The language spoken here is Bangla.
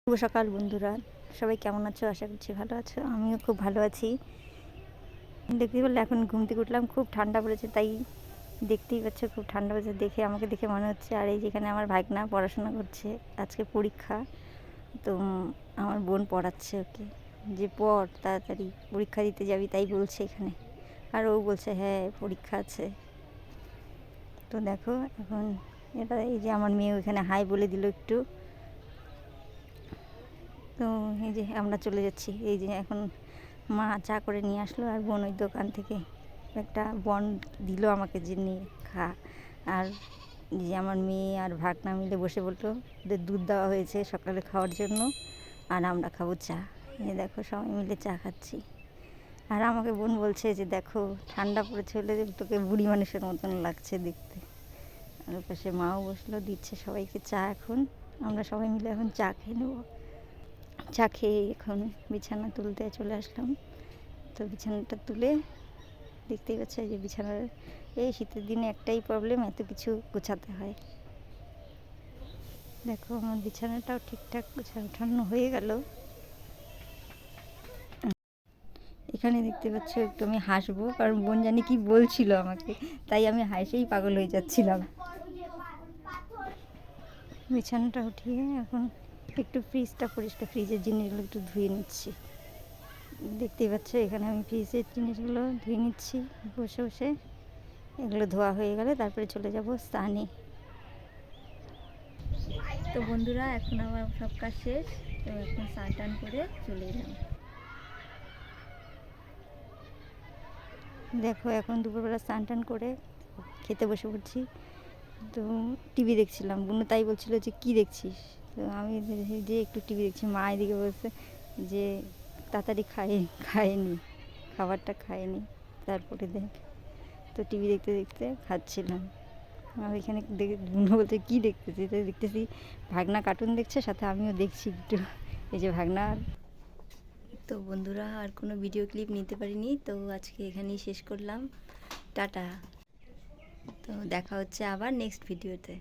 শুভ সকাল বন্ধুরা, সবাই কেমন আছো? আশা করছি ভালো আছো। আমিও খুব ভালো আছি। দেখতেই পেলে এখন ঘুম থেকে উঠলাম, খুব ঠান্ডা পড়েছে, তাই দেখতেই পাচ্ছ খুব ঠান্ডা পড়েছে। আমাকে দেখে মনে হচ্ছে আর এই যেখানে আমার ভাগনা পড়াশোনা করছে, আজকে পরীক্ষা। তো আমার বোন পড়াচ্ছে ওকে যে পড় তাড়াতাড়ি পরীক্ষা দিতে যাবি, তাই বলছে এখানে। আর ও বলছে হ্যাঁ পরীক্ষা আছে। তো দেখো এখন এটা এই যে আমার মেয়ে ওখানে হাই বলে দিল একটু। তো এই যে আমরা চলে যাচ্ছি। এই যে এখন মা চা করে নিয়ে আসলো আর বোন ওই দোকান থেকে একটা বন দিল আমাকে যে নিয়ে খা। আর যে আমার মেয়ে আর ভাগনা মিলে বসে বললো, ওদের দুধ দেওয়া হয়েছে সকালে খাওয়ার জন্য, আর আমরা খাবো চা। এই দেখো সবাই মিলে চা খাচ্ছি। আর আমাকে বোন বলছে যে দেখো ঠান্ডা পড়েছে হলে তোকে বুড়ি মানুষের মতন লাগছে দেখতে। আর পাশে মাও বসলো, দিচ্ছে সবাইকে চা। এখন আমরা সবাই মিলে এখন চা খেয়ে নেবো। চা খেয়ে এখন বিছানা তুলতে চলে আসলাম। তো বিছানাটা তুলে দেখতেই পাচ্ছ যে বিছানার এই শীতের দিনে একটাই প্রবলেম, এত কিছু গোছাতে হয়। দেখো আমার বিছানাটাও ঠিকঠাক গোছানো হয়ে গেল। এখানে দেখতে পাচ্ছ একটু আমি হাসবো, কারণ বোন জানি কি বলছিল আমাকে, তাই আমি হাসেই পাগল হয়ে যাচ্ছিলাম। বিছানাটা উঠিয়ে এখন একটু ফ্রিজের জিনিসগুলো একটু ধুয়ে নিচ্ছি। দেখতেই পাচ্ছ এখানে আমি ফ্রিজের জিনিসগুলো ধুয়ে নিচ্ছি বসে বসে। এগুলো ধোয়া হয়ে গেলে তারপরে চলে যাব স্নানে। তো বন্ধুরা এখন আমার সব কাজ শেষ, তো এখন স্নান টান করে চলে এলাম। দেখো এখন দুপুরবেলা স্নান টান করে খেতে বসে পড়ছি। তো টিভি দেখছিলাম, বুনু তাই বলছিল যে কী দেখছিস। তো আমি যে একটু টিভি দেখছি, মা এদিকে বলছে যে তাড়াতাড়ি খায়নি খাবারটা খায়নি তারপরে দেখ। তো টিভি দেখতে দেখতে খাচ্ছিলাম। আর এখানে বুনু বলতে কী দেখতেছি, তো দেখতেছি ভাগনা কার্টুন দেখছে, সাথে আমিও দেখছি একটু। এই যে ভাগনা। তো বন্ধুরা আর কোনো ভিডিও ক্লিপ নিতে পারিনি, তো আজকে এখানেই শেষ করলাম। টাটা। তো দেখা হচ্ছে আবার নেক্সট ভিডিওতে।